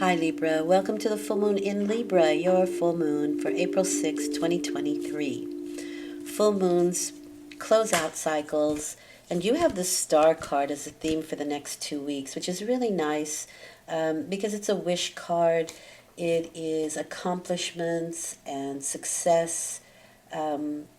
Hi Libra, welcome to the full moon in Libra, your full moon for April 6, 2023. Full moons close out cycles, and you have the star card as a theme for the next 2 weeks, which is really nice because it's a wish card. It is accomplishments and success,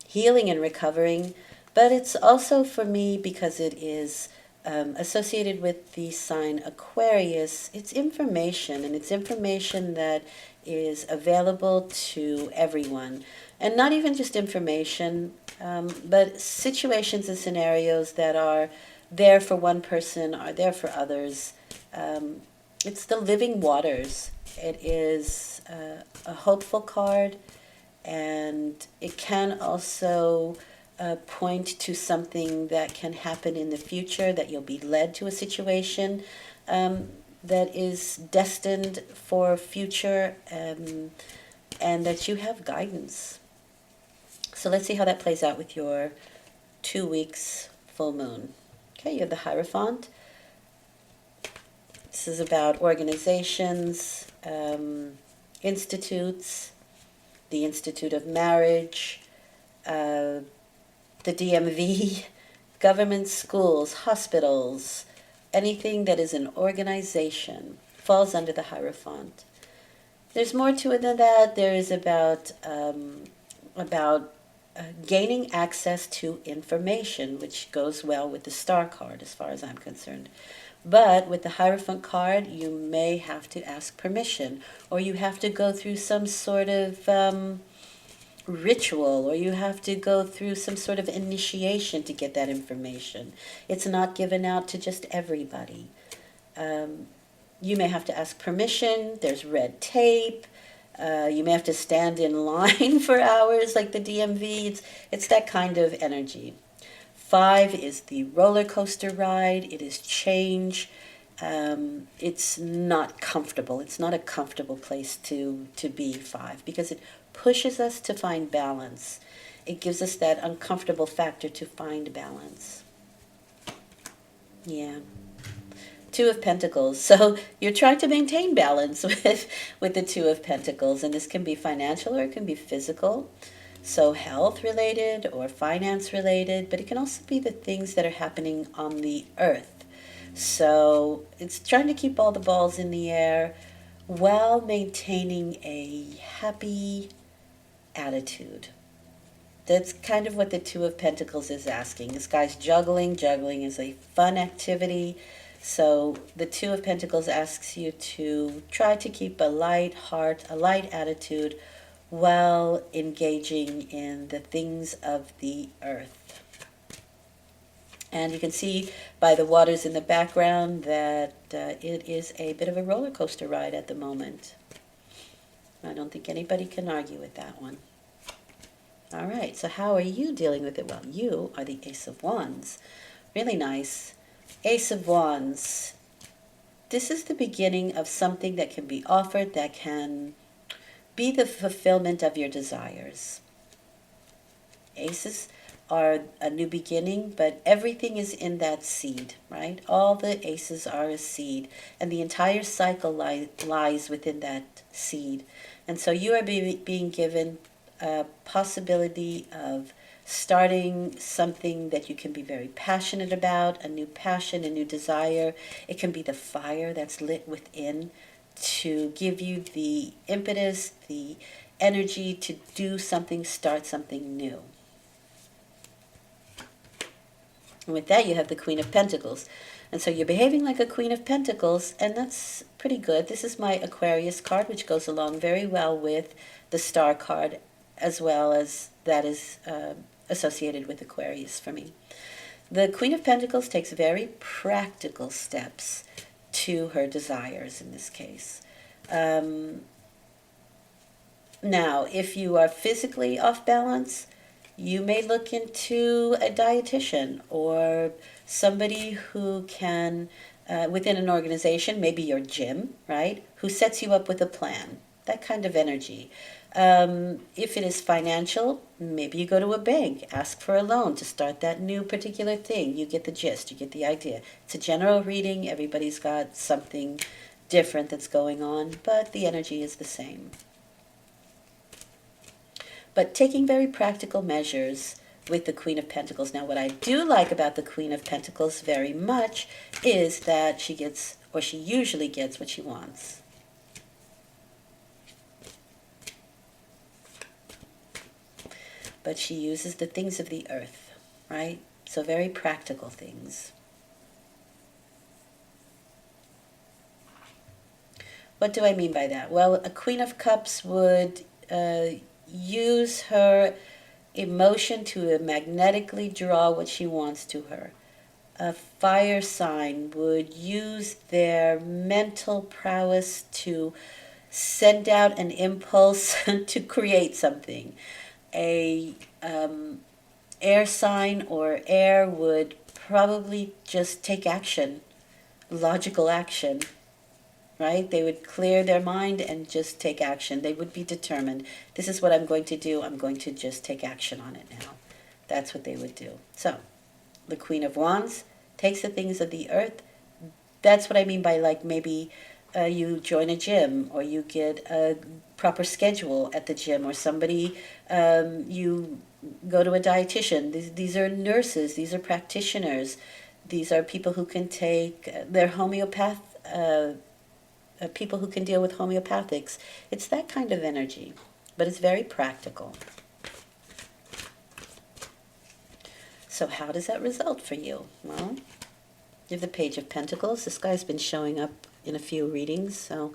healing and recovering, but it's also for me because it is associated with the sign Aquarius. It's information, and it's information that is available to everyone. And not even just information, but situations and scenarios that are there for one person are there for others. It's the living waters. It is a hopeful card, and it can also point to something that can happen in the future, that you'll be led to a situation that is destined for future, and that you have guidance. So let's see how that plays out with your 2 weeks full moon. Okay, you have the Hierophant. This is about organizations, institutes, the Institute of Marriage, the DMV, government, schools, hospitals, anything that is an organization falls under the Hierophant. There's more to it than that. There is about gaining access to information, which goes well with the Star card as far as I'm concerned. But with the Hierophant card, you may have to ask permission, or you have to go through some sort of ritual, or you have to go through some sort of initiation to get that information. It's not given out to just everybody. You may have to ask permission. There's red tape. You may have to stand in line for hours like the DMV. It's that kind of energy. 5 is the roller coaster ride. It is change. It's not comfortable. It's not a comfortable place to be, 5, because it pushes us to find balance. It gives us that uncomfortable factor to find balance. Yeah. 2 of Pentacles. So you're trying to maintain balance with the 2 of Pentacles, and this can be financial or it can be physical. So health related or finance related, but it can also be the things that are happening on the earth. So it's trying to keep all the balls in the air while maintaining a happy attitude. That's kind of what the 2 of Pentacles is asking. This guy's juggling. Juggling is a fun activity. So the 2 of Pentacles asks you to try to keep a light heart, a light attitude, while engaging in the things of the earth. And you can see by the waters in the background that it is a bit of a roller coaster ride at the moment. I don't think anybody can argue with that one. All right, so how are you dealing with it? Well, you are the Ace of Wands. Really nice. Ace of Wands. This is the beginning of something that can be offered, that can be the fulfillment of your desires. Aces are a new beginning, but everything is in that seed, right? All the aces are a seed, and the entire cycle lies within that seed. And so you are being given a possibility of starting something that you can be very passionate about, a new passion, a new desire. It can be the fire that's lit within to give you the impetus, the energy to do something, start something new. And with that, you have the Queen of Pentacles. And so you're behaving like a Queen of Pentacles, and that's pretty good. This is my Aquarius card, which goes along very well with the Star card, as well as that is associated with Aquarius for me. The Queen of Pentacles takes very practical steps to her desires in this case. Now, if you are physically off balance, you may look into a dietitian or somebody who can, within an organization, maybe your gym, right, who sets you up with a plan, that kind of energy. If it is financial, maybe you go to a bank, ask for a loan to start that new particular thing. You get the gist, you get the idea. It's a general reading. Everybody's got something different that's going on, but the energy is the same. But taking very practical measures with the Queen of Pentacles. Now, what I do like about the Queen of Pentacles very much is that she gets, or she usually gets, what she wants. But she uses the things of the earth, right? So very practical things. What do I mean by that? Well, a Queen of Cups would use her emotion to magnetically draw what she wants to her. A fire sign would use their mental prowess to send out an impulse to create something. A air sign or air would probably just take action, logical action, right? They would clear their mind and just take action. They would be determined. This is what I'm going to do. I'm going to just take action on it now. That's what they would do. So, the Queen of Wands takes the things of the earth. That's what I mean by, like, maybe you join a gym, or you get a proper schedule at the gym, or somebody, you go to a dietitian. These are nurses. These are practitioners. These are people who can take, they're people who can deal with homeopathics. It's that kind of energy, but it's very practical. So how does that result for you? Well, you have the Page of Pentacles. This guy's been showing up in a few readings, so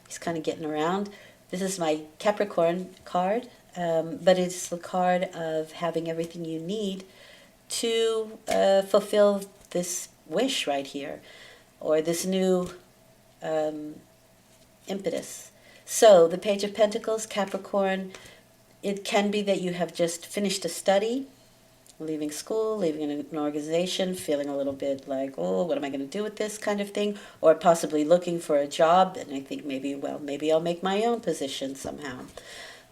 he's kind of getting around. This is my Capricorn card, but it's the card of having everything you need to fulfill this wish right here, or this new impetus. So the Page of Pentacles, Capricorn, it can be that you have just finished a study, leaving school, leaving an organization, feeling a little bit like, oh, what am I going to do with this kind of thing? Or possibly looking for a job, and I think maybe, well, maybe I'll make my own position somehow.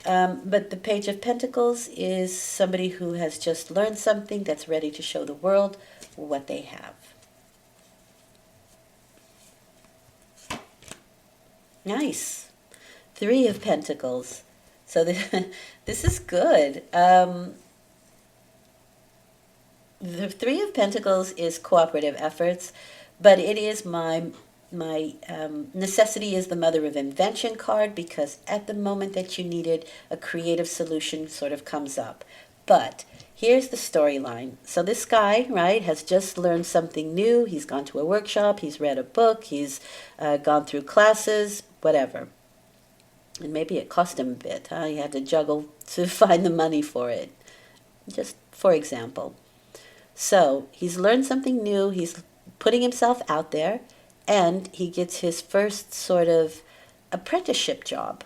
But the Page of Pentacles is somebody who has just learned something that's ready to show the world what they have. Nice. Three of Pentacles. So this is good. The Three of Pentacles is cooperative efforts, but it is my necessity is the Mother of Invention card, because at the moment that you need it, a creative solution sort of comes up. But here's the storyline. So this guy, right, has just learned something new. He's gone to a workshop. He's read a book. He's gone through classes, whatever. And maybe it cost him a bit. Huh? He had to juggle to find the money for it, just for example. So he's learned something new. He's putting himself out there, and he gets his first sort of apprenticeship job.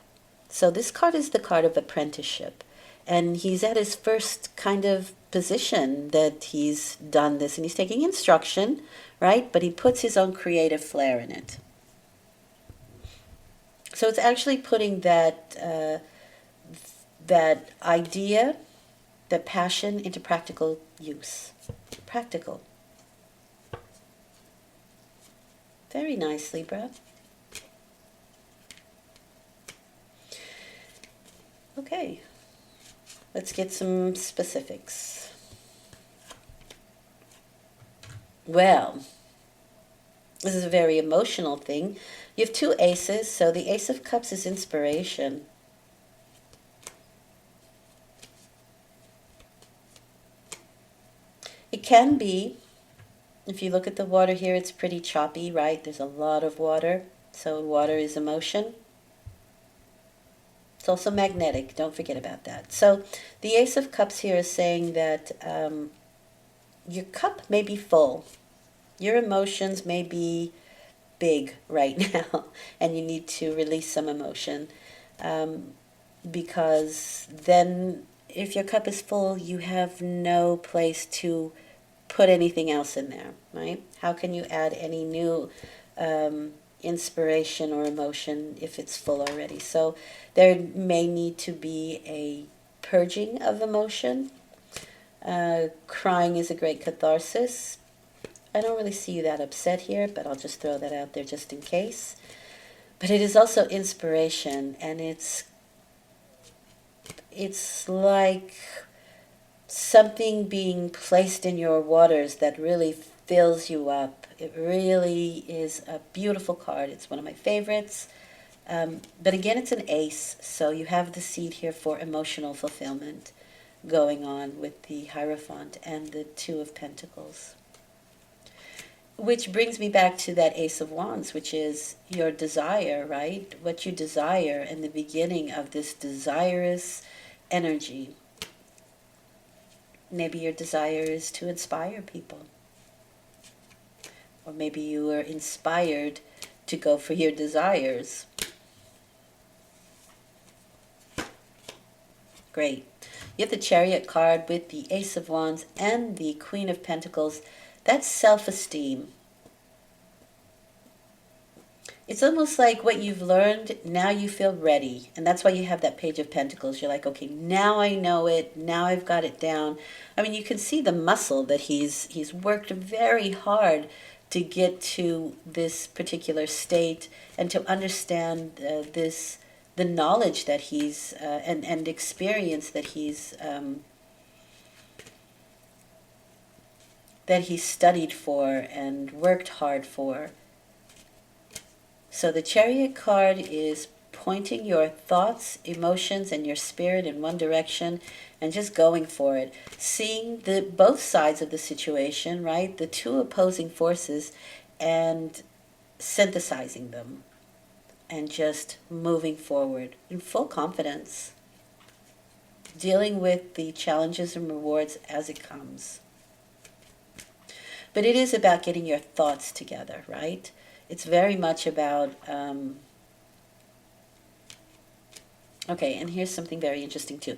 So this card is the card of apprenticeship. And he's at his first kind of position that he's done this, and he's taking instruction, right? But he puts his own creative flair in it. So it's actually putting that that idea, that passion, into practical use. Practical. Very nice, Libra. Okay. Let's get some specifics. Well, this is a very emotional thing. You have two aces, so the Ace of Cups is inspiration. It can be, if you look at the water here, it's pretty choppy, right? There's a lot of water, so water is emotion. It's also magnetic. Don't forget about that. So the Ace of Cups here is saying that your cup may be full. Your emotions may be big right now, and you need to release some emotion. Because then if your cup is full, you have no place to put anything else in there, right? How can you add any new inspiration or emotion if it's full already? So there may need to be a purging of emotion. Crying is a great catharsis. I don't really see you that upset here, but I'll just throw that out there just in case. but it is also inspiration, and it's like something being placed in your waters that really fills you up. It really is a beautiful card. It's one of my favorites. But again, it's an ace, so you have the seed here for emotional fulfillment going on with the Hierophant and the Two of Pentacles. Which brings me back to that Ace of Wands, which is your desire, right? What you desire and the beginning of this desirous energy. Maybe your desire is to inspire people. Or maybe you are inspired to go for your desires. Great. You have the Chariot card with the Ace of Wands and the Queen of Pentacles. That's self-esteem. It's almost like what you've learned, now you feel ready. And that's why you have that Page of Pentacles. You're like, okay, now I know it. Now I've got it down. I mean, you can see the muscle that he's worked very hard to get to this particular state and to understand the knowledge that he's, and experience that he's studied for and worked hard for. So the Chariot card is pointing your thoughts, emotions, and your spirit in one direction and just going for it. Seeing both sides of the situation, right? The two opposing forces, and synthesizing them and just moving forward in full confidence. Dealing with the challenges and rewards as it comes. But it is about getting your thoughts together, right? It's very much about, okay, and here's something very interesting too.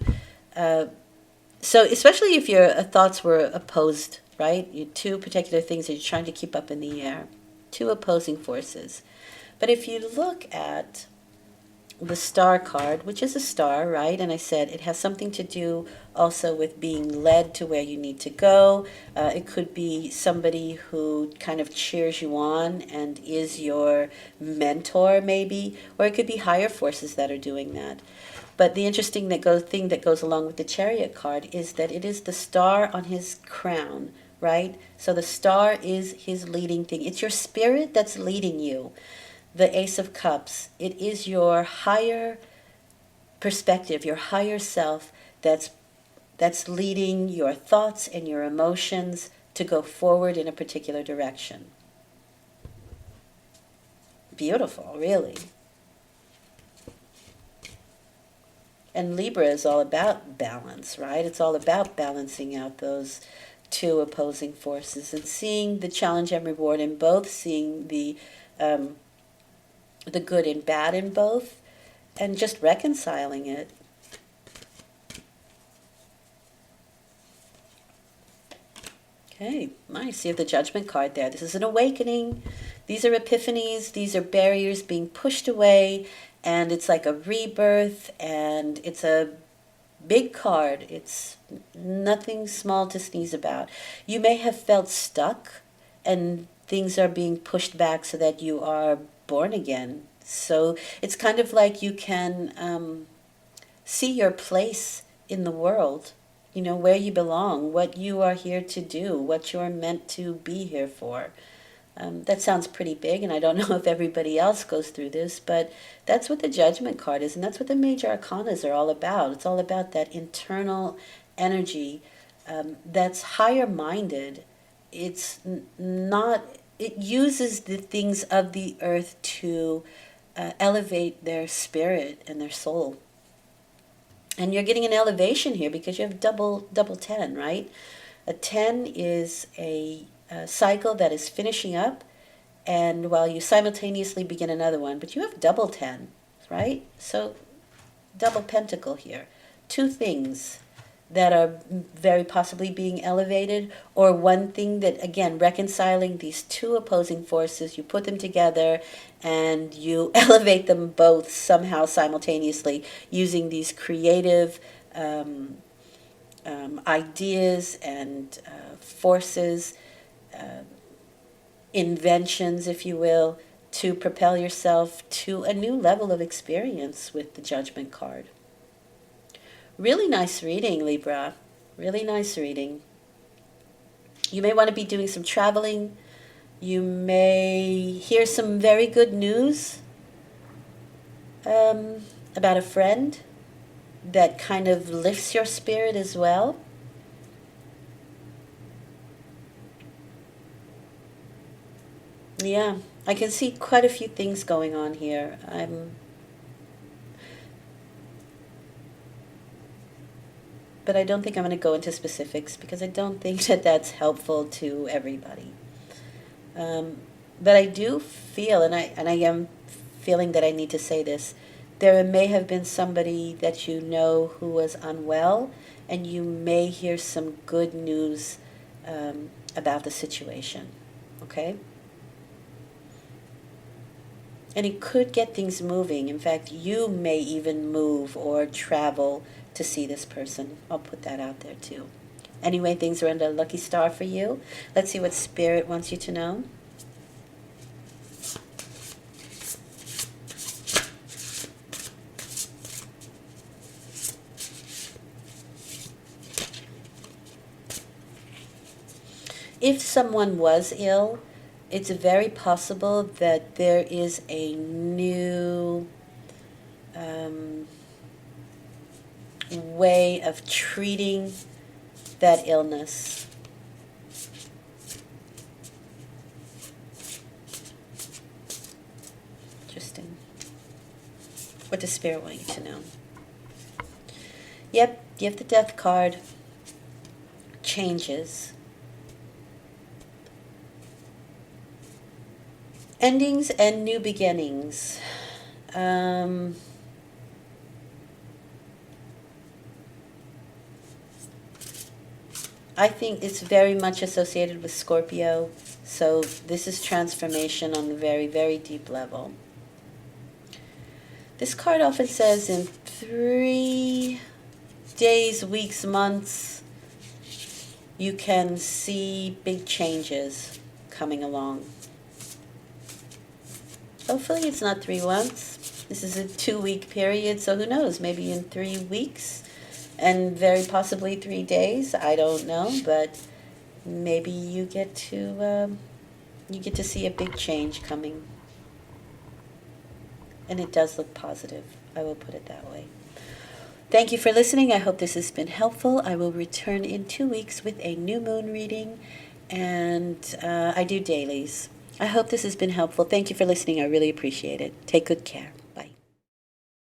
So especially if your thoughts were opposed, right? You two particular things that you're trying to keep up in the air. Two opposing forces. But if you look at the Star card, which is a star, right? And I said it has something to do also with being led to where you need to go. It could be somebody who kind of cheers you on and is your mentor, maybe, or it could be higher forces that are doing that. But the interesting thing that goes along with the Chariot card is that it is the star on his crown, right? So the star is his leading thing. It's your spirit that's leading you. The Ace of Cups, it is your higher perspective, your higher self that's leading your thoughts and your emotions to go forward in a particular direction. Beautiful, really. And Libra is all about balance, right? It's all about balancing out those two opposing forces and seeing the challenge and reward in both, seeing the good and bad in both, and just reconciling it. Okay, nice. You have the Judgment card there. This is an awakening. These are epiphanies. These are barriers being pushed away, and it's like a rebirth, and it's a big card. It's nothing small to sneeze about. You may have felt stuck, and things are being pushed back so that you are born again. So it's kind of like you can see your place in the world, you know, where you belong, what you are here to do, what you're meant to be here for. That sounds pretty big, and I don't know if everybody else goes through this, but that's what the Judgment card is, and that's what the major arcanas are all about. It's all about that internal energy that's higher minded. It's not, it uses the things of the earth to elevate their spirit and their soul. And you're getting an elevation here because you have double 10, right? A 10 is a cycle that is finishing up, and while you simultaneously begin another one, but you have double 10, right? So double pentacle here. Two things that are very possibly being elevated, or one thing that, again, reconciling these two opposing forces, you put them together and you elevate them both somehow simultaneously using these creative ideas and forces, inventions, if you will, to propel yourself to a new level of experience with the Judgment card. Really nice reading, Libra. Really nice reading. You may want to be doing some traveling. You may hear some very good news about a friend that kind of lifts your spirit as well. Yeah, I can see quite a few things going on here. But I don't think I'm going to go into specifics because I don't think that that's helpful to everybody. But I do feel, and I am feeling that I need to say this, there may have been somebody that you know who was unwell, and you may hear some good news about the situation, okay? And it could get things moving. In fact, you may even move or travel to see this person. I'll put that out there too. Anyway, things are under a lucky star for you. Let's see what Spirit wants you to know. If someone was ill, it's very possible that there is a new way of treating that illness. Interesting. What does Spirit want you to know? Yep, you have the Death card. Changes. Endings and new beginnings. I think it's very much associated with Scorpio, so this is transformation on a very, very deep level. This card often says in 3 days, weeks, months, you can see big changes coming along. Hopefully it's not 3 months. This is a 2-week period, so who knows, maybe in 3 weeks. And very possibly 3 days. I don't know, but maybe you get to see a big change coming, and it does look positive. I will put it that way. Thank you for listening. I hope this has been helpful. I will return in 2 weeks with a new moon reading, and I do dailies. I hope this has been helpful. Thank you for listening. I really appreciate it. Take good care.